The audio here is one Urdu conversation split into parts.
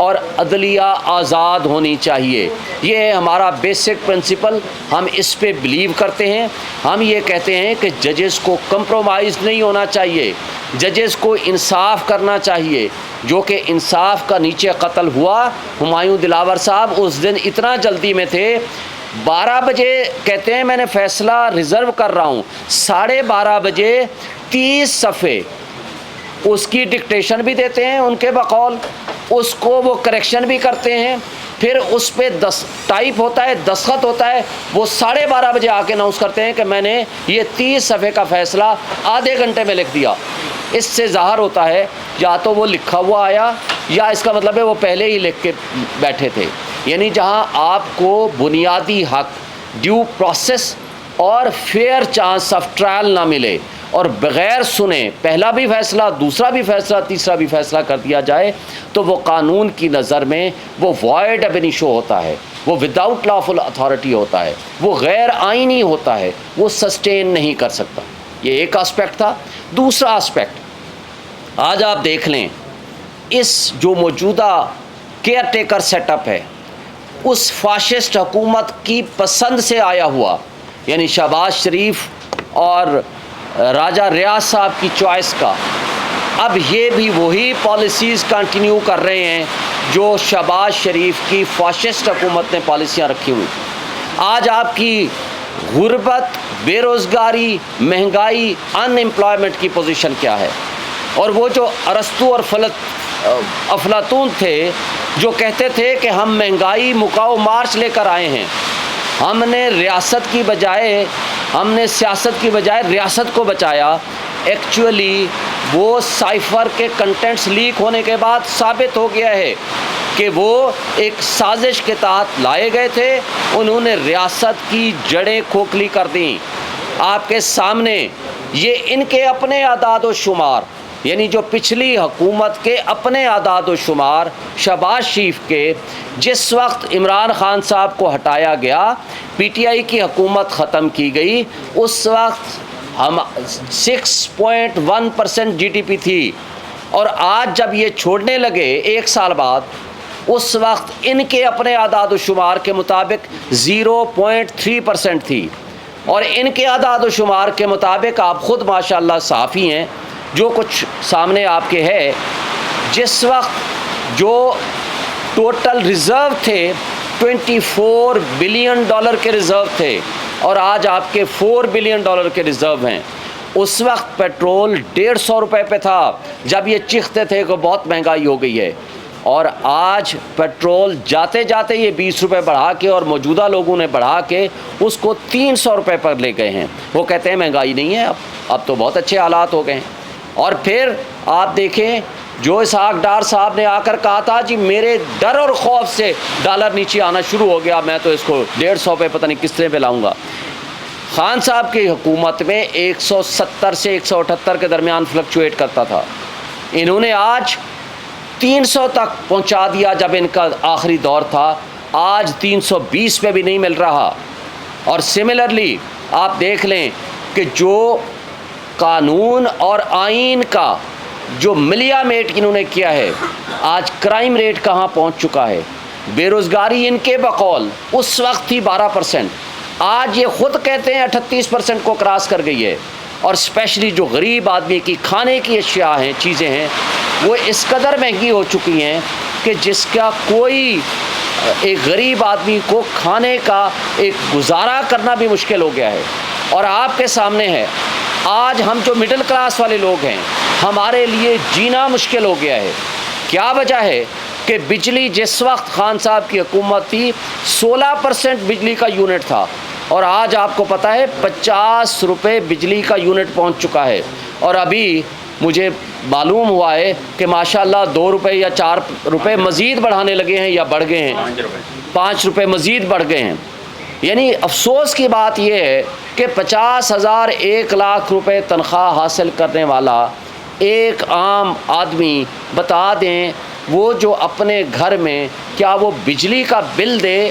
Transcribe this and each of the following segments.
اور عدلیہ آزاد ہونی چاہیے. یہ ہے ہمارا بیسک پرنسپل. ہم اس پہ بلیو کرتے ہیں. ہم یہ کہتے ہیں کہ ججز کو کمپرومائز نہیں ہونا چاہیے, ججز کو انصاف کرنا چاہیے, جو کہ انصاف کا نیچے قتل ہوا. ہمایوں دلاور صاحب اس دن اتنا جلدی میں تھے, 12 بجے کہتے ہیں میں نے فیصلہ ریزرو کر رہا ہوں, 12:30 بجے 30 صفحے اس کی ڈکٹیشن بھی دیتے ہیں ان کے بقول, اس کو وہ کریکشن بھی کرتے ہیں, پھر اس پہ ٹائپ ہوتا ہے, دستخط ہوتا ہے, وہ 12:30 بجے آ کے اناؤنس کرتے ہیں کہ میں نے یہ 30 صفحے کا فیصلہ آدھے گھنٹے میں لکھ دیا. اس سے ظاہر ہوتا ہے یا تو وہ لکھا ہوا آیا یا اس کا مطلب ہے وہ پہلے ہی لکھ کے بیٹھے تھے. یعنی جہاں آپ کو بنیادی حق, ڈیو پروسیس اور فیئر چانس آف ٹرائل نہ ملے اور بغیر سنے پہلا بھی فیصلہ, دوسرا بھی فیصلہ, تیسرا بھی فیصلہ کر دیا جائے, تو وہ قانون کی نظر میں وہ وائڈ اب انیشو ہوتا ہے, وہ وداؤٹ لافل اتھارٹی ہوتا ہے, وہ غیر آئینی ہوتا ہے, وہ سسٹین نہیں کر سکتا. یہ ایک آسپیکٹ تھا. دوسرا آسپیکٹ, آج آپ دیکھ لیں اس جو موجودہ کیئر ٹیکر سیٹ اپ ہے, اس فاشسٹ حکومت کی پسند سے آیا ہوا, یعنی شہباز شریف اور راجہ ریاض صاحب کی چوائس کا, اب یہ بھی وہی پالیسیز کنٹینیو کر رہے ہیں جو شہباز شریف کی فاشسٹ حکومت نے پالیسیاں رکھی ہوئی. آج آپ کی غربت, بے روزگاری, مہنگائی, ان امپلائمنٹ کی پوزیشن کیا ہے؟ اور وہ جو ارسطو اور افلاطون تھے جو کہتے تھے کہ ہم مہنگائی مکاؤ مارچ لے کر آئے ہیں, ہم نے ریاست کی بجائے, ہم نے سیاست کی بجائے ریاست کو بچایا. ایکچولی وہ سائفر کے کنٹینٹس لیک ہونے کے بعد ثابت ہو گیا ہے کہ وہ ایک سازش کے تحت لائے گئے تھے, انہوں نے ریاست کی جڑیں کھوکھلی کر دیں. آپ کے سامنے یہ ان کے اپنے اعداد و شمار, یعنی جو پچھلی حکومت کے اپنے اعداد و شمار شہباز شریف کے, جس وقت عمران خان صاحب کو ہٹایا گیا, پی ٹی آئی کی حکومت ختم کی گئی, اس وقت ہم 6.1% جی ڈی پی تھی, اور آج جب یہ چھوڑنے لگے 1 سال بعد, اس وقت ان کے اپنے اعداد و شمار کے مطابق 0.3% تھی, اور ان کے اعداد و شمار کے مطابق آپ خود ماشاءاللہ صحافی ہیں, جو کچھ سامنے آپ کے ہے, جس وقت جو ٹوٹل ریزرو تھے $24 بلین کے ریزرو تھے, اور آج آپ کے $4 بلین کے ریزرو ہیں. اس وقت پیٹرول 150 روپے پہ تھا جب یہ چیختے تھے کہ بہت مہنگائی ہو گئی ہے, اور آج پیٹرول جاتے جاتے یہ 20 روپے بڑھا کے, اور موجودہ لوگوں نے بڑھا کے اس کو 300 روپے پر لے گئے ہیں. وہ کہتے ہیں مہنگائی نہیں ہے, اب تو بہت اچھے حالات ہو گئے ہیں. اور پھر آپ دیکھیں جو اسحاق ڈار صاحب نے آ کر کہا تھا جی میرے ڈر اور خوف سے ڈالر نیچے آنا شروع ہو گیا, میں تو اس کو 150 پہ پتہ نہیں کس طرح پہ لاؤں گا. خان صاحب کی حکومت میں 170 سے 178 کے درمیان فلکچویٹ کرتا تھا, انہوں نے آج 300 تک پہنچا دیا جب ان کا آخری دور تھا, آج 320 پہ بھی نہیں مل رہا. اور سملرلی آپ دیکھ لیں کہ جو قانون اور آئین کا جو ملیا میٹ انہوں نے کیا ہے, آج کرائم ریٹ کہاں پہنچ چکا ہے, بے روزگاری ان کے بقول اس وقت تھی 12%, آج یہ خود کہتے ہیں 38% کو کراس کر گئی ہے. اور اسپیشلی جو غریب آدمی کی کھانے کی اشیاء ہیں, چیزیں ہیں, وہ اس قدر مہنگی ہو چکی ہیں کہ جس کا کوئی ایک غریب آدمی کو کھانے کا ایک گزارا کرنا بھی مشکل ہو گیا ہے. اور آپ کے سامنے ہے آج ہم جو مڈل کلاس والے لوگ ہیں, ہمارے لیے جینا مشکل ہو گیا ہے. کیا وجہ ہے کہ بجلی جس وقت خان صاحب کی حکومت تھی 16% بجلی کا یونٹ تھا, اور آج آپ کو پتہ ہے 50 روپے بجلی کا یونٹ پہنچ چکا ہے. اور ابھی مجھے معلوم ہوا ہے کہ ماشاءاللہ 2 روپے یا 4 روپے مزید بڑھانے لگے ہیں یا بڑھ گئے ہیں, 5 روپے مزید بڑھ گئے ہیں. یعنی افسوس کی بات یہ ہے کہ 50,000 1 لاکھ روپے تنخواہ حاصل کرنے والا ایک عام آدمی, بتا دیں وہ جو اپنے گھر میں کیا وہ بجلی کا بل دے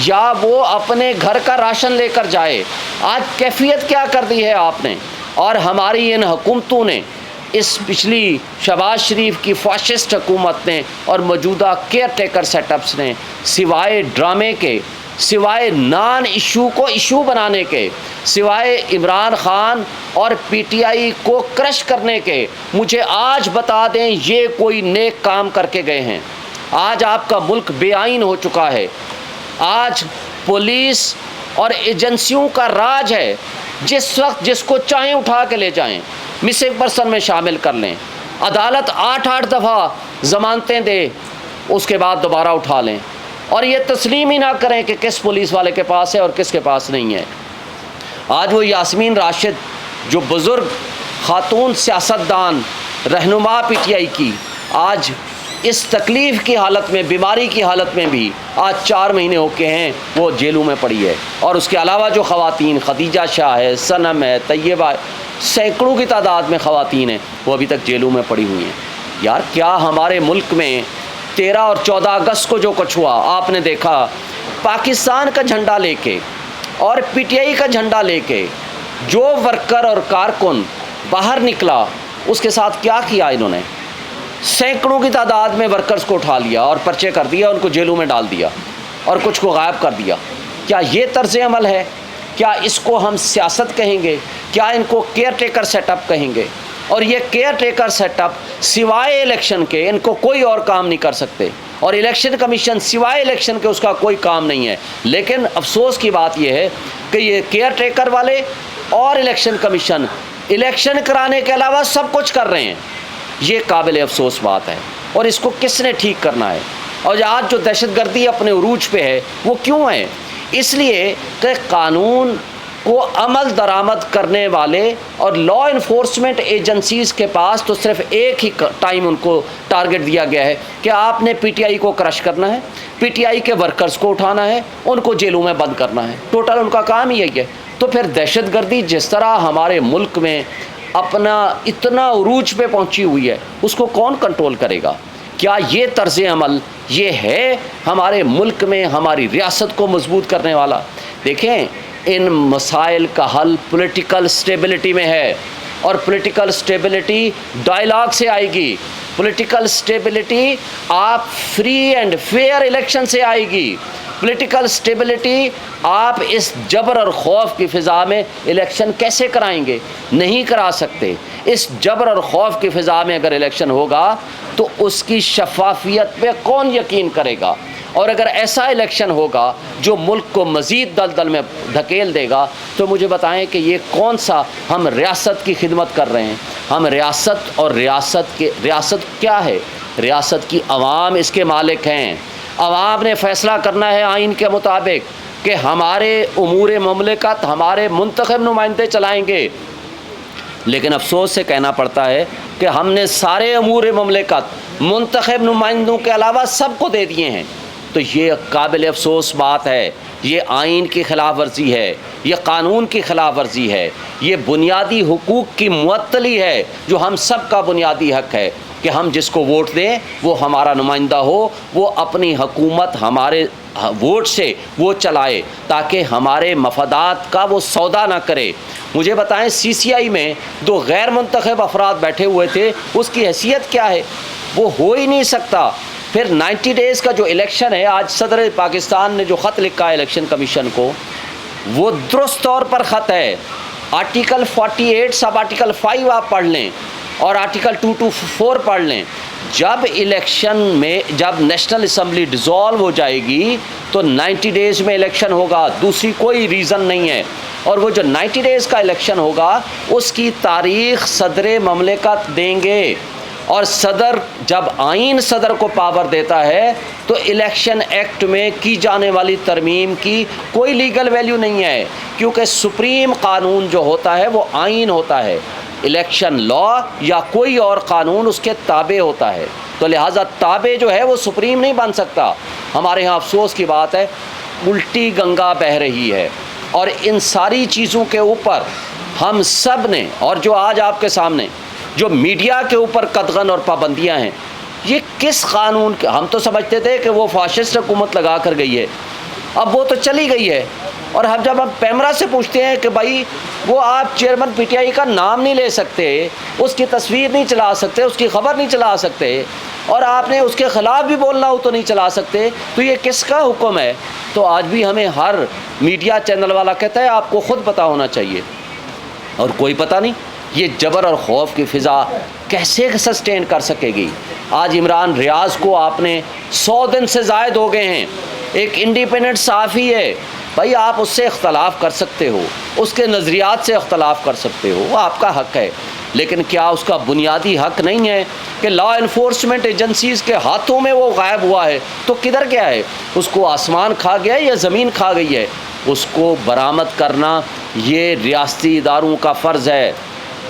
یا وہ اپنے گھر کا راشن لے کر جائے, آج کیفیت کیا کر دی ہے آپ نے. اور ہماری ان حکومتوں نے اس پچھلی شہباز شریف کی فاشسٹ حکومت نے اور موجودہ کیئر ٹیکر سیٹ اپس نے سوائے ڈرامے کے، سوائے نان ایشو کو ایشو بنانے کے، سوائے عمران خان اور پی ٹی آئی کو کرش کرنے کے، مجھے آج بتا دیں یہ کوئی نیک کام کر کے گئے ہیں؟ آج آپ کا ملک بے آئین ہو چکا ہے، آج پولیس اور ایجنسیوں کا راج ہے، جس وقت جس کو چاہیں اٹھا کے لے جائیں، مسنگ پرسن میں شامل کر لیں، عدالت 8 دفعہ ضمانتیں دے، اس کے بعد دوبارہ اٹھا لیں، اور یہ تسلیم ہی نہ کریں کہ کس پولیس والے کے پاس ہے اور کس کے پاس نہیں ہے۔ آج وہ یاسمین راشد جو بزرگ خاتون سیاستدان رہنما پی ٹی آئی کی، آج اس تکلیف کی حالت میں، بیماری کی حالت میں بھی آج 4 مہینے ہو کے ہیں وہ جیلوں میں پڑی ہے، اور اس کے علاوہ جو خواتین، خدیجہ شاہ ہے، صنم ہے، طیبہ، سینکڑوں کی تعداد میں خواتین ہیں، وہ ابھی تک جیلوں میں پڑی ہوئی ہیں۔ یار کیا ہمارے ملک میں 13 اور 14 اگست کو جو کچھ ہوا آپ نے دیکھا، پاکستان کا جھنڈا لے کے اور پی ٹی آئی کا جھنڈا لے کے جو ورکر اور کارکن باہر نکلا، اس کے ساتھ کیا کیا انہوں نے؟ سینکڑوں کی تعداد میں ورکرز کو اٹھا لیا اور پرچے کر دیا، ان کو جیلوں میں ڈال دیا اور کچھ کو غائب کر دیا۔ کیا یہ طرز عمل ہے؟ کیا اس کو ہم سیاست کہیں گے؟ کیا ان کو کیئر ٹیکر سیٹ اپ کہیں گے؟ اور یہ کیئر ٹیکر سیٹ اپ سوائے الیکشن کے ان کو کوئی اور کام نہیں کر سکتے، اور الیکشن کمیشن سوائے الیکشن کے اس کا کوئی کام نہیں ہے۔ لیکن افسوس کی بات یہ ہے کہ یہ کیئر ٹیکر والے اور الیکشن کمیشن الیکشن کرانے کے علاوہ سب کچھ کر رہے ہیں۔ یہ قابل افسوس بات ہے، اور اس کو کس نے ٹھیک کرنا ہے؟ اور آج جو دہشت گردی اپنے عروج پہ ہے وہ کیوں ہے؟ اس لیے کہ قانون کو عمل درآمد کرنے والے اور لا انفورسمنٹ ایجنسیز کے پاس تو صرف ایک ہی ٹائم ان کو ٹارگٹ دیا گیا ہے کہ آپ نے پی ٹی آئی کو کرش کرنا ہے، پی ٹی آئی کے ورکرز کو اٹھانا ہے، ان کو جیلوں میں بند کرنا ہے، ٹوٹل ان کا کام ہی یہی ہے۔ تو پھر دہشت گردی جس طرح ہمارے ملک میں اپنا اتنا عروج پہ پہنچی ہوئی ہے، اس کو کون کنٹرول کرے گا؟ کیا یہ طرز عمل یہ ہے ہمارے ملک میں ہماری ریاست کو مضبوط کرنے والا؟ دیکھیں، ان مسائل کا حل پولیٹیکل سٹیبلٹی میں ہے، اور پولیٹیکل سٹیبلٹی ڈائلاگ سے آئے گی، پولیٹیکل سٹیبلٹی آپ فری اینڈ فیئر الیکشن سے آئے گی، پولیٹیکل سٹیبلٹی آپ اس جبر اور خوف کی فضا میں الیکشن کیسے کرائیں گے؟ نہیں کرا سکتے۔ اس جبر اور خوف کی فضا میں اگر الیکشن ہوگا تو اس کی شفافیت پہ کون یقین کرے گا؟ اور اگر ایسا الیکشن ہوگا جو ملک کو مزید دلدل میں دھکیل دے گا تو مجھے بتائیں کہ یہ کون سا ہم ریاست کی خدمت کر رہے ہیں؟ ہم ریاست، اور ریاست کیا ہے؟ ریاست کی عوام اس کے مالک ہیں۔ عوام نے فیصلہ کرنا ہے آئین کے مطابق کہ ہمارے امور مملکت ہمارے منتخب نمائندے چلائیں گے، لیکن افسوس سے کہنا پڑتا ہے کہ ہم نے سارے امور مملکت منتخب نمائندوں کے علاوہ سب کو دے دیے ہیں۔ تو یہ قابل افسوس بات ہے، یہ آئین کی خلاف ورزی ہے، یہ قانون کی خلاف ورزی ہے، یہ بنیادی حقوق کی معطلی ہے جو ہم سب کا بنیادی حق ہے کہ ہم جس کو ووٹ دیں وہ ہمارا نمائندہ ہو، وہ اپنی حکومت ہمارے ووٹ سے وہ چلائے تاکہ ہمارے مفادات کا وہ سودا نہ کرے۔ مجھے بتائیں سی سی آئی میں 2 غیر منتخب افراد بیٹھے ہوئے تھے، اس کی حیثیت کیا ہے؟ وہ ہو ہی نہیں سکتا۔ پھر 90 ڈیز کا جو الیکشن ہے، آج صدر پاکستان نے جو خط لکھا ہے الیکشن کمیشن کو، وہ درست طور پر خط ہے۔ آرٹیکل 48 سب آرٹیکل 5 آپ پڑھ لیں اور آرٹیکل 224 پڑھ لیں۔ جب الیکشن میں جب نیشنل اسمبلی ڈیزالو ہو جائے گی تو 90 ڈیز میں الیکشن ہوگا، دوسری کوئی ریزن نہیں ہے۔ اور وہ جو 90 ڈیز کا الیکشن ہوگا اس کی تاریخ صدر مملکت دیں گے، اور صدر جب آئین صدر کو پاور دیتا ہے تو الیکشن ایکٹ میں کی جانے والی ترمیم کی کوئی لیگل ویلیو نہیں ہے، کیونکہ سپریم قانون جو ہوتا ہے وہ آئین ہوتا ہے، الیکشن لا یا کوئی اور قانون اس کے تابع ہوتا ہے، تو لہٰذا تابع جو ہے وہ سپریم نہیں بن سکتا۔ ہمارے ہاں افسوس کی بات ہے، الٹی گنگا بہہ رہی ہے، اور ان ساری چیزوں کے اوپر ہم سب نے، اور جو آج آپ کے سامنے جو میڈیا کے اوپر قدغن اور پابندیاں ہیں، یہ کس قانون کے؟ ہم تو سمجھتے تھے کہ وہ فاشسٹ حکومت لگا کر گئی ہے، اب وہ تو چلی گئی ہے، اور جب ہم پیمرا سے پوچھتے ہیں کہ بھائی وہ آپ چیئرمین پی ٹی آئی کا نام نہیں لے سکتے، اس کی تصویر نہیں چلا سکتے، اس کی خبر نہیں چلا سکتے، اور آپ نے اس کے خلاف بھی بولنا ہو تو نہیں چلا سکتے، تو یہ کس کا حکم ہے؟ تو آج بھی ہمیں ہر میڈیا چینل والا کہتا ہے آپ کو خود پتہ ہونا چاہیے، اور کوئی پتہ نہیں۔ یہ جبر اور خوف کی فضا کیسے سسٹین کر سکے گی؟ آج عمران ریاض کو آپ نے 100 دن سے زائد ہو گئے ہیں، ایک انڈیپینڈنٹ صحافی ہے، بھائی آپ اس سے اختلاف کر سکتے ہو، اس کے نظریات سے اختلاف کر سکتے ہو، وہ آپ کا حق ہے، لیکن کیا اس کا بنیادی حق نہیں ہے کہ لا انفورسمنٹ ایجنسیز کے ہاتھوں میں وہ غائب ہوا ہے تو کدھر گیا ہے؟ اس کو آسمان کھا گیا یا زمین کھا گئی ہے؟ اس کو برآمد کرنا یہ ریاستی اداروں کا فرض ہے۔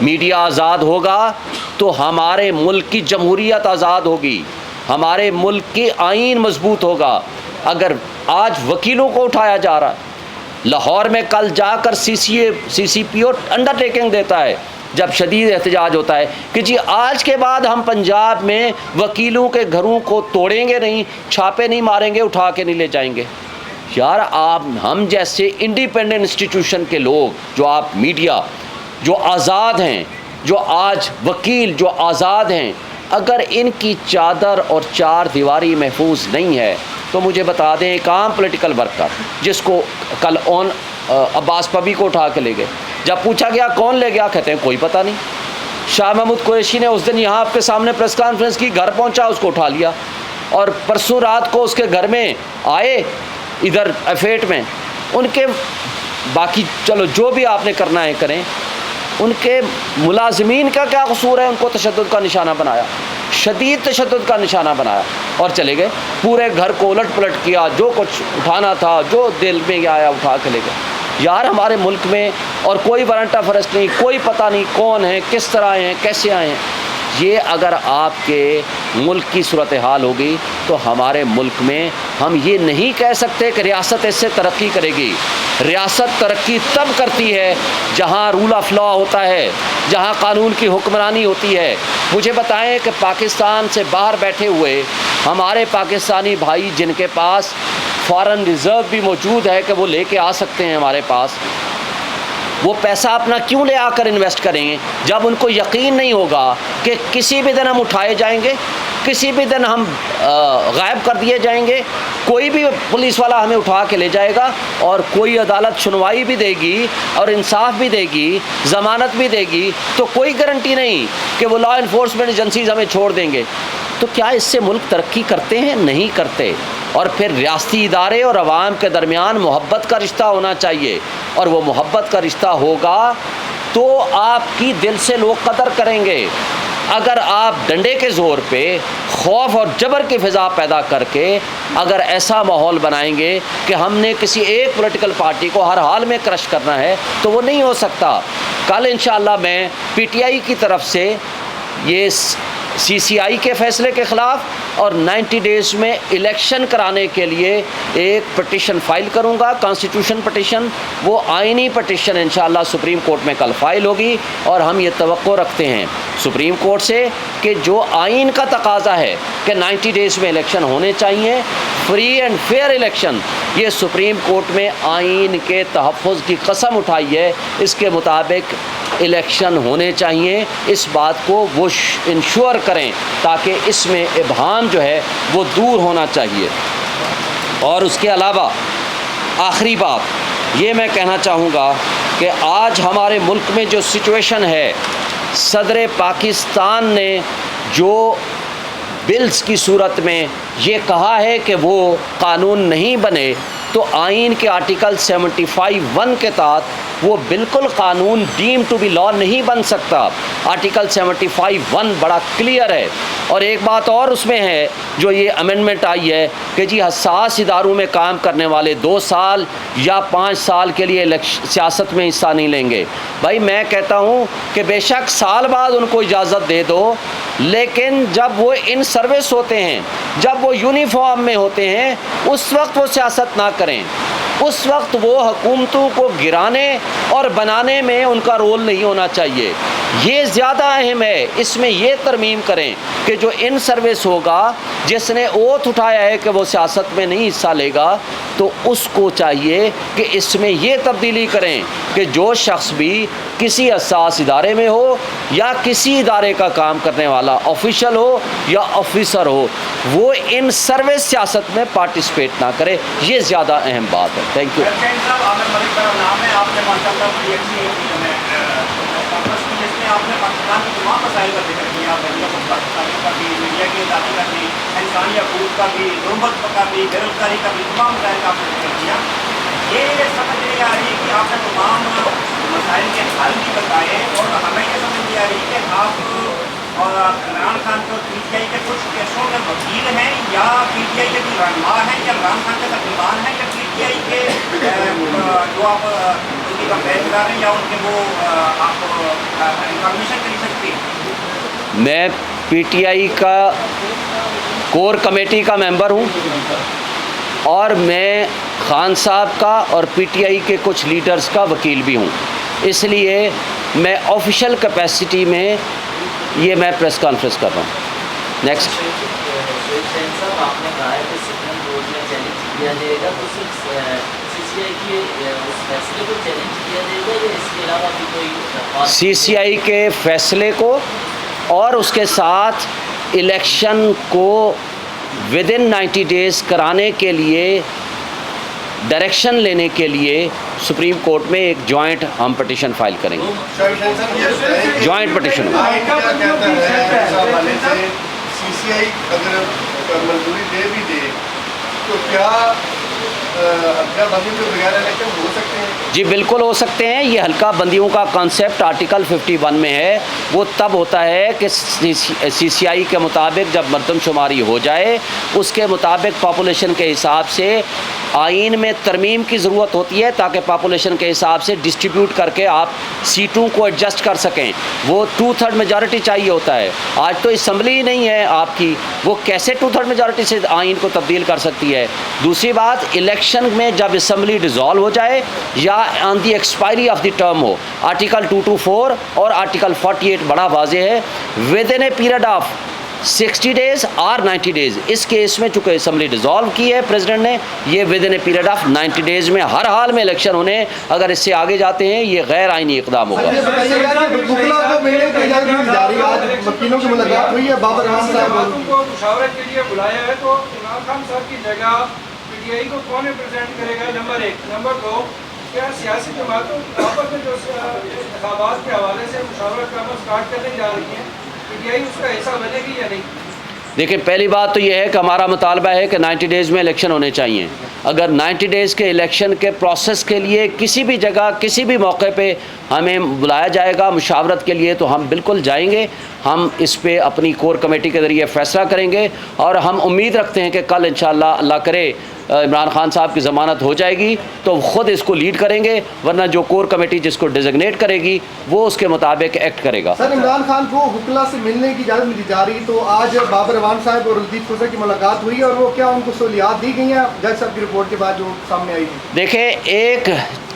میڈیا آزاد ہوگا تو ہمارے ملک کی جمہوریت آزاد ہوگی، ہمارے ملک کی آئین مضبوط ہوگا۔ اگر آج وکیلوں کو اٹھایا جا رہا ہے، لاہور میں کل جا کر سی سی پی او انڈر ٹیکنگ دیتا ہے جب شدید احتجاج ہوتا ہے کہ جی آج کے بعد ہم پنجاب میں وکیلوں کے گھروں کو توڑیں گے نہیں، چھاپے نہیں ماریں گے، اٹھا کے نہیں لے جائیں گے۔ یار آپ ہم جیسے انڈیپینڈنٹ انسٹیٹیوشن کے لوگ، جو آپ میڈیا جو آزاد ہیں، جو آج وکیل جو آزاد ہیں، اگر ان کی چادر اور چار دیواری محفوظ نہیں ہے تو مجھے بتا دیں ایک عام پولیٹیکل ورکر جس کو کل عباس پبی کو اٹھا کے لے گئے، جب پوچھا گیا کون لے گیا، کہتے ہیں کوئی پتہ نہیں۔ شاہ محمود قریشی نے اس دن یہاں آپ کے سامنے پریس کانفرنس کی، گھر پہنچا اس کو اٹھا لیا، اور پرسوں رات کو اس کے گھر میں آئے ادھر ایفیٹ میں، ان کے باقی چلو جو بھی آپ نے کرنا ہے کریں، ان کے ملازمین کا کیا قصور ہے؟ ان کو تشدد کا نشانہ بنایا، شدید تشدد کا نشانہ بنایا، اور چلے گئے، پورے گھر کو الٹ پلٹ کیا، جو کچھ اٹھانا تھا جو دل میں آیا اٹھا کے لے گئے۔ یار ہمارے ملک میں اور کوئی وارنٹ آف ارسٹ نہیں، کوئی پتہ نہیں کون ہے، کس طرح آئے ہیں، کیسے آئے ہیں۔ یہ اگر آپ کے ملک کی صورتحال ہوگی تو ہمارے ملک میں ہم یہ نہیں کہہ سکتے کہ ریاست اس سے ترقی کرے گی۔ ریاست ترقی تب کرتی ہے جہاں رول آف لا ہوتا ہے، جہاں قانون کی حکمرانی ہوتی ہے۔ مجھے بتائیں کہ پاکستان سے باہر بیٹھے ہوئے ہمارے پاکستانی بھائی جن کے پاس فارن ریزرو بھی موجود ہے کہ وہ لے کے آ سکتے ہیں ہمارے پاس، وہ پیسہ اپنا کیوں لے آ کر انویسٹ کریں گے جب ان کو یقین نہیں ہوگا کہ کسی بھی دن ہم اٹھائے جائیں گے، کسی بھی دن ہم غائب کر دیے جائیں گے، کوئی بھی پولیس والا ہمیں اٹھا کے لے جائے گا، اور کوئی عدالت سنوائی بھی دے گی اور انصاف بھی دے گی، ضمانت بھی دے گی، تو کوئی گارنٹی نہیں کہ وہ لا انفورسمنٹ ایجنسیز ہمیں چھوڑ دیں گے۔ تو کیا اس سے ملک ترقی کرتے ہیں؟ نہیں کرتے۔ اور پھر ریاستی ادارے اور عوام کے درمیان محبت کا رشتہ ہونا چاہیے، اور وہ محبت کا رشتہ ہوگا تو آپ کی دل سے لوگ قدر کریں گے۔ اگر آپ ڈنڈے کے زور پہ خوف اور جبر کی فضا پیدا کر کے اگر ایسا ماحول بنائیں گے کہ ہم نے کسی ایک پولیٹیکل پارٹی کو ہر حال میں کرش کرنا ہے تو وہ نہیں ہو سکتا۔ کل انشاءاللہ میں پی ٹی آئی کی طرف سے یہ سی سی آئی کے فیصلے کے خلاف اور 90 ڈیز میں الیکشن کرانے کے لیے ایک پٹیشن فائل کروں گا، کانسٹیٹیوشن پٹیشن، وہ آئینی پٹیشن انشاءاللہ سپریم کورٹ میں کل فائل ہوگی، اور ہم یہ توقع رکھتے ہیں سپریم کورٹ سے کہ جو آئین کا تقاضا ہے کہ 90 ڈیز میں الیکشن ہونے چاہیے، فری اینڈ فیئر الیکشن، یہ سپریم کورٹ میں آئین کے تحفظ کی قسم اٹھائی ہے، اس کے مطابق الیکشن ہونے چاہیے۔ اس بات کو وہ انشور کریں تاکہ اس میں ابہام جو ہے وہ دور ہونا چاہیے۔ اور اس کے علاوہ آخری بات یہ میں کہنا چاہوں گا کہ آج ہمارے ملک میں جو سچویشن ہے، صدر پاکستان نے جو بلز کی صورت میں یہ کہا ہے کہ وہ قانون نہیں بنے، تو آئین کے آرٹیکل 75(1) کے تحت وہ بالکل قانون ڈیم ٹو بی لا نہیں بن سکتا۔ آرٹیکل 75(1) بڑا کلیئر ہے۔ اور ایک بات اور اس میں ہے جو یہ امینڈمنٹ آئی ہے کہ جی حساس اداروں میں کام کرنے والے 2 سال یا 5 سال کے لیے سیاست میں حصہ نہیں لیں گے۔ بھائی میں کہتا ہوں کہ بے شک سال بعد ان کو اجازت دے دو، لیکن جب وہ ان سروس ہوتے ہیں، جب وہ یونیفارم میں ہوتے ہیں، اس وقت وہ سیاست نہ کریں۔ اس وقت وہ حکومتوں کو گرانے اور بنانے میں ان کا رول نہیں ہونا چاہیے. یہ زیادہ اہم ہے. اس میں یہ ترمیم کریں کہ جو ان سروس ہوگا جس نے اوتھ اٹھایا ہے کہ وہ سیاست میں نہیں حصہ لے گا تو اس کو چاہیے کہ اس میں یہ تبدیلی کریں کہ جو شخص بھی کسی حساس ادارے میں ہو یا کسی ادارے کا کام کرنے والا آفیشل ہو یا آفیسر ہو وہ ان سروس سیاست میں پارٹیسپیٹ نہ کرے. یہ زیادہ اہم بات ہے. Thank you. آپ نے پاکستان کے تمام مسائل کا ذکر کیا، پاکستانیوں کا بھی، میڈیا کی آزادی کا بھی، انسانی حقوق کا بھی، غربت کا بھی، بے روزگاری کا بھی، تمام مسائل کا آپ نے ذکر کیا. یہ سمجھ نہیں آ رہی کہ آپ نے تمام مسائل کے حل بھی بتائے اور ہمیں یہ سمجھ نہیں آ رہی کہ آپ اور عمران خان کو پی ٹی آئی کے کچھ کیسوں میں وکیل ہیں یا پی ٹی آئی کے بھی رہنما ہیں یا عمران خان کے ترجمان ہیں یا پی ٹی آئی کے جو آپ ان کی کمپلین کر رہے ہیں یا ان کے وہ آپ انفارمیشن کر سکتی ہیں. میں پی ٹی آئی کا کور کمیٹی کا ممبر ہوں اور میں خان صاحب کا اور پی ٹی آئی کے کچھ لیڈرز کا وکیل بھی ہوں. اس لیے میں آفیشیل کیپیسٹی میں یہ میں پریس کانفرنس کر رہا ہوں. نیکسٹ. آپ نے کہا ہے کہ سپریم کورٹ میں چیلنج کیا جائے گا تو صرف سی سی آئی کے اس فیصلے کو چیلنج کیا جائے گا یا اس کے علاوہ بھی کوئی سی سی آئی کے فیصلے کو اور اس کے ساتھ الیکشن کو ود ان 90 days کرانے کے لیے ڈائریکشن لینے کے لیے سپریم کورٹ میں ایک جوائنٹ ہم پٹیشن فائل کریں گے. جوائنٹ پٹیشن سی سی آئی اگر منظوری دے بھی دے تو کیا حلقہ بندیوں کے بغیر الیکشن ہو سکتے ہیں؟ جی بالکل ہو سکتے ہیں. یہ حلقہ بندیوں کا کانسیپٹ آرٹیکل 51 میں ہے. وہ تب ہوتا ہے کہ سی سی آئی کے مطابق جب مردم شماری ہو جائے اس کے مطابق پاپولیشن کے حساب سے آئین میں ترمیم کی ضرورت ہوتی ہے تاکہ پاپولیشن کے حساب سے ڈسٹریبیوٹ کر کے آپ سیٹوں کو ایڈجسٹ کر سکیں. وہ 2/3 میجارٹی چاہیے ہوتا ہے. آج تو اسمبلی ہی نہیں ہے آپ کی, وہ کیسے 2/3 میجارٹی سے آئین کو تبدیل کر سکتی ہے. دوسری بات, الیکشن میں جب اسمبلی ڈیزالو ہو جائے یا on the expiry of the term ہو, آرٹیکل 224 اور آرٹیکل 48 بڑا واضح ہے, within a period of 60 days اور 90 days. اس کیس میں چونکہ اسمبلی ڈیزالو کی ہے پریزیڈنٹ نے, یہ with in a period of 90 days میں ہر حال میں الیکشن ہونے. اگر اس سے آگے جاتے ہیں یہ غیر آئینی اقدام ہوگا. وکیلوں کی ملاقات ہوئی ہے, بابر خان صاحب کو مشاورت کے لیے بلایا ہے, تو عمران خان صاحب کی جگہ پی ٹی آئی کو کون ریپرزینٹ کرے گا؟ نمبر 1. نمبر 2, کیا سیاسی جماعتوں آپس میں جو انتخابات کے حوالے سے مشاورت کا عمل اسٹارٹ کرنے جا رہی ہیں, پی ٹی آئی اس کا حصہ بنے گی یا نہیں؟ دیکھیں, پہلی بات تو یہ ہے کہ ہمارا مطالبہ ہے کہ 90 days میں الیکشن ہونے چاہیے. اگر 90 days کے الیکشن کے پروسیس کے لیے کسی بھی جگہ کسی بھی موقع پہ ہمیں بلایا جائے گا مشاورت کے لیے تو ہم بالکل جائیں گے. ہم اس پہ اپنی کور کمیٹی کے ذریعے فیصلہ کریں گے اور ہم امید رکھتے ہیں کہ کل انشاءاللہ اللہ کرے عمران خان صاحب کی ضمانت ہو جائے گی تو خود اس کو لیڈ کریں گے, ورنہ جو کور کمیٹی جس کو ڈیزگنیٹ کرے گی وہ اس کے مطابق ایکٹ کرے گا. سر, عمران خان کو وکلا سے ملنے کی اجازت ملی جا رہی, تو آج بابر اعوان صاحب اور رلدیپ کھوسہ کی ملاقات ہوئی اور وہ کیا ان کو سہولیات دی گئی ہیں جج صاحب کی رپورٹ کے بعد جو سامنے آئی تھی؟ دیکھیں, ایک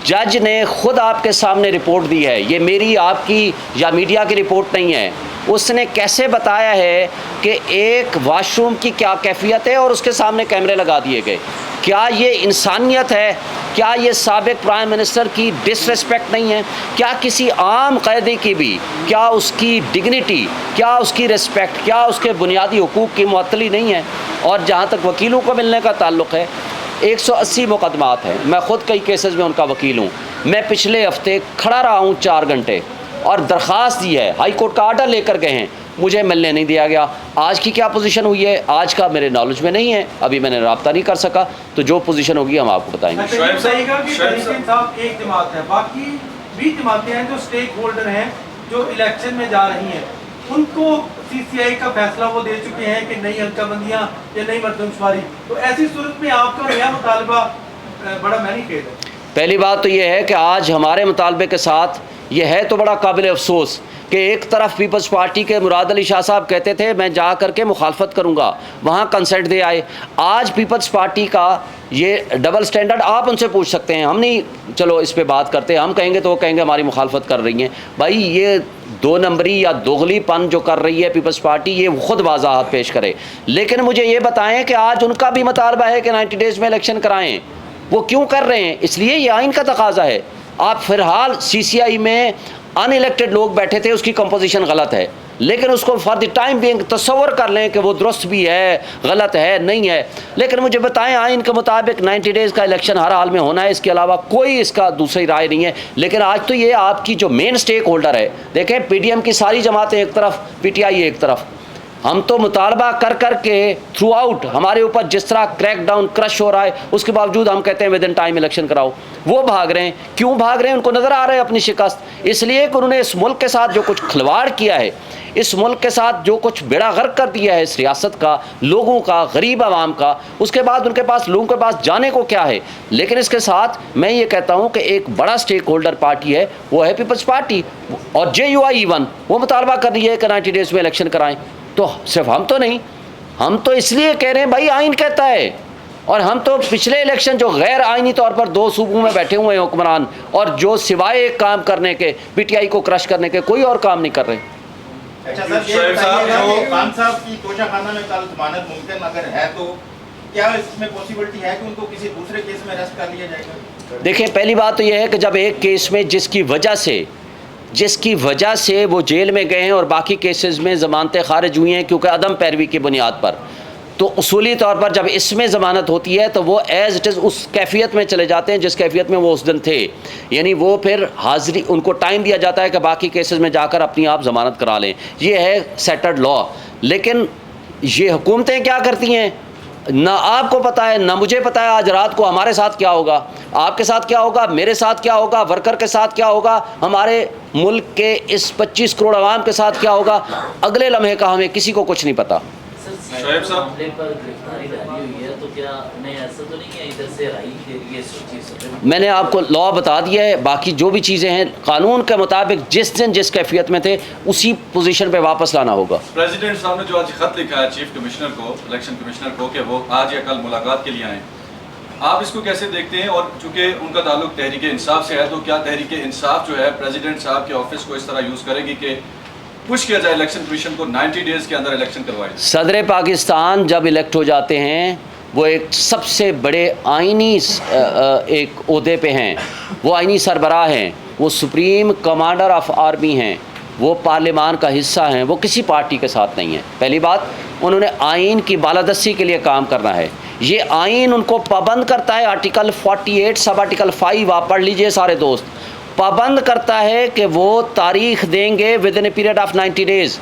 جج نے خود آپ کے سامنے رپورٹ دی ہے, یہ میری آپ کی یا میڈیا کی رپورٹ نہیں ہے. اس نے کیسے بتایا ہے کہ ایک واش روم کی کیا کیفیت ہے اور اس کے سامنے کیمرے لگا دیے گئے. کیا یہ انسانیت ہے؟ کیا یہ سابق پرائم منسٹر کی ڈس ریسپیکٹ نہیں ہے؟ کیا کسی عام قیدی کی بھی, کیا اس کی ڈگنیٹی, کیا اس کی ریسپیکٹ, کیا اس کے بنیادی حقوق کی معطلی نہیں ہے؟ اور جہاں تک وکیلوں کو ملنے کا تعلق ہے, 180 مقدمات ہیں. میں خود کئی کیسز میں ان کا وکیل ہوں. میں پچھلے ہفتے کھڑا رہا ہوں 4 گھنٹے اور درخواست دی ہے, ہائی کورٹ کا آرڈر لے کر گئے ہیں, مجھے ملنے نہیں دیا گیا. آج کی کیا پوزیشن ہوئی ہے آج کا میرے نالج میں نہیں ہے, ابھی میں نے رابطہ نہیں کر سکا, تو جو پوزیشن ہوگی ہم آپ کو بتائیں گے. ایک جماعت ہے, باقی 20 جماعتیں ہیں جو اسٹیک ہولڈر ہیں جو الیکشن میں جا رہی ہیں, ان کو سی سی آئی کا فیصلہ وہ دے چکے ہیں کہ نئی حلقہ بندیاں یا نئی مردم شماری, تو ایسی صورت میں آپ کا نیا مطالبہ بڑا مینیفیسٹ ہے. پہلی بات تو یہ ہے کہ آج ہمارے مطالبے کے ساتھ یہ ہے تو بڑا قابل افسوس کہ ایک طرف پیپلز پارٹی کے مراد علی شاہ صاحب کہتے تھے میں جا کر کے مخالفت کروں گا, وہاں کنسنٹ دے آئے. آج پیپلز پارٹی کا یہ ڈبل سٹینڈرڈ آپ ان سے پوچھ سکتے ہیں, ہم نہیں چلو اس پہ بات کرتے, ہم کہیں گے تو وہ کہیں گے ہماری مخالفت کر رہی ہیں. بھائی یہ 2 نمبری یا دوغلی پن جو کر رہی ہے پیپلز پارٹی, یہ خود وضاحت پیش کرے. لیکن مجھے یہ بتائیں کہ آج ان کا بھی مطالبہ ہے کہ 90 ڈیز میں الیکشن کرائیں, وہ کیوں کر رہے ہیں؟ اس لیے یہ آئین کا تقاضا ہے. آپ فی الحال سی سی آئی میں ان الیکٹڈ لوگ بیٹھے تھے, اس کی کمپوزیشن غلط ہے, لیکن اس کو فار دی ٹائم بینگ تصور کر لیں کہ وہ درست بھی ہے, غلط ہے, نہیں ہے. لیکن مجھے بتائیں آئین کے مطابق 90 ڈیز کا الیکشن ہر حال میں ہونا ہے, اس کے علاوہ کوئی اس کا دوسری رائے نہیں ہے. لیکن آج تو یہ آپ کی جو مین سٹیک ہولڈر ہے, دیکھیں پی ڈی ایم کی ساری جماعتیں ایک طرف, پی ٹی آئی ایک طرف, ہم تو مطالبہ کر کر کے تھرو آؤٹ ہمارے اوپر جس طرح کریک ڈاؤن کرش ہو رہا ہے, اس کے باوجود ہم کہتے ہیں ود ان ٹائم الیکشن کراؤ. وہ بھاگ رہے ہیں. کیوں بھاگ رہے ہیں؟ ان کو نظر آ رہا ہے اپنی شکست. اس لیے کہ انہوں نے اس ملک کے ساتھ جو کچھ کھلواڑ کیا ہے, اس ملک کے ساتھ جو کچھ بیڑا غرق کر دیا ہے اس ریاست کا, لوگوں کا, غریب عوام کا, اس کے بعد ان کے پاس لوگوں کے پاس جانے کو کیا ہے. لیکن اس کے ساتھ میں یہ کہتا ہوں کہ ایک بڑا سٹیک ہولڈر پارٹی ہے, وہ ہے پیپلز پارٹی, اور جے یو آئی ایون وہ مطالبہ کر رہی ہے کہ 90 ڈیز میں الیکشن کرائیں. تو صرف ہم تو نہیں, ہم تو اس لیے کہہ رہے ہیں بھائی آئین کہتا ہے. اور ہم تو پچھلے الیکشن جو غیر آئینی طور پر 2 صوبوں میں بیٹھے ہوئے ہیں حکمران, اور جو سوائے ایک کام کرنے کے, پی ٹی آئی کو کرش کرنے کے, کوئی اور کام نہیں کر رہے. اچھا سر, یہ بتائیے خان صاحب کی توشہ خانہ میں کل ضمانت ممکن اگر ہے تو کیا اس میں پاسبلٹی ہے کہ ان کو کسی دوسرے کیس میں اریسٹ کر لیا جائے گا؟ دیکھیں پہلی بات تو یہ ہے کہ جب ایک کیس میں جس کی وجہ سے وہ جیل میں گئے ہیں اور باقی کیسز میں ضمانتیں خارج ہوئی ہیں کیونکہ عدم پیروی کی بنیاد پر, تو اصولی طور پر جب اس میں ضمانت ہوتی ہے تو وہ ایز اٹ از اس کیفیت میں چلے جاتے ہیں جس کیفیت میں وہ اس دن تھے. یعنی وہ پھر حاضری, ان کو ٹائم دیا جاتا ہے کہ باقی کیسز میں جا کر اپنی آپ ضمانت کرا لیں. یہ ہے سیٹلڈ لا. لیکن یہ حکومتیں کیا کرتی ہیں, نہ آپ کو پتہ ہے نہ مجھے پتہ ہے آج رات کو ہمارے ساتھ کیا ہوگا, آپ کے ساتھ کیا ہوگا, میرے ساتھ کیا ہوگا, ورکر کے ساتھ کیا ہوگا, ہمارے ملک کے اس 25 کروڑ عوام کے ساتھ کیا ہوگا. اگلے لمحے کا ہمیں کسی کو کچھ نہیں پتہ. شعیب صاحب معاملے پر گرفتاری جاری ہوئی ہے تو کیا انہیں ایسا تو نہیں کہ ادھر سے رائی کے لیے سوچی؟ میں نے آپ کو لا بتا دیا ہے, باقی جو بھی چیزیں ہیں قانون کے مطابق جس دن جس کیفیت میں تھے اسی پوزیشن پہ واپس لانا ہوگا. پریزیڈنٹ صاحب نے جو آج خط لکھا ہے چیف کمشنر کو, الیکشن کمشنر کو, کہ وہ آج یا کل ملاقات کے لیے آئیں, آپ اس کو کیسے دیکھتے ہیں؟ اور چونکہ ان کا تعلق تحریک انصاف سے ہے تو کیا تحریک انصاف جو ہے پریزیڈنٹ صاحب کے آفس کو اس طرح یوز کرے گی کہ پش کیا جائے الیکشن کمیشن کو 90 ڈیز کے اندر الیکشن کروائے؟ صدر پاکستان جب الیکٹ ہو جاتے ہیں وہ ایک سب سے بڑے آئینی ایک عہدے پہ ہیں, وہ آئینی سربراہ ہیں, وہ سپریم کمانڈر آف آرمی ہیں, وہ پارلیمان کا حصہ ہیں, وہ کسی پارٹی کے ساتھ نہیں ہیں. پہلی بات, انہوں نے آئین کی بالادستی کے لیے کام کرنا ہے. یہ آئین ان کو پابند کرتا ہے, آرٹیکل 48 سب آرٹیکل 5 آپ پڑھ لیجئے سارے دوست, پابند کرتا ہے کہ وہ تاریخ دیں گے within a period of 90 days.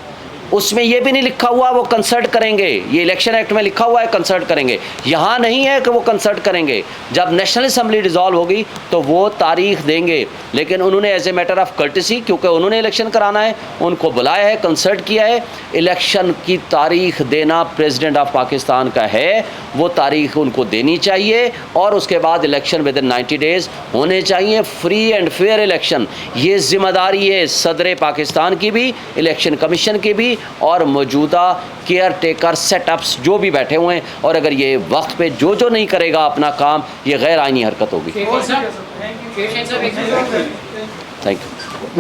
اس میں یہ بھی نہیں لکھا ہوا وہ کنسلٹ کریں گے, یہ الیکشن ایکٹ میں لکھا ہوا ہے کنسلٹ کریں گے, یہاں نہیں ہے کہ وہ کنسلٹ کریں گے. جب نیشنل اسمبلی ڈیزالو ہوگی تو وہ تاریخ دیں گے. لیکن انہوں نے as a matter of courtesy, کیونکہ انہوں نے الیکشن کرانا ہے, ان کو بلایا ہے, کنسلٹ کیا ہے, الیکشن کی تاریخ دینا پریزیڈنٹ آف پاکستان کا ہے, وہ تاریخ ان کو دینی چاہیے, اور اس کے بعد الیکشن ود ان 90 ڈیز ہونے چاہیے, فری اینڈ فیئر الیکشن. یہ ذمہ داری ہے صدر پاکستان کی بھی, الیکشن کمیشن کی بھی, اور موجودہ کیئر ٹیکر سیٹ اپس جو بھی بیٹھے ہوئے ہیں. اور اگر یہ وقت پہ جو نہیں کرے گا اپنا کام, یہ غیر آئینی حرکت ہوگی. Thank you.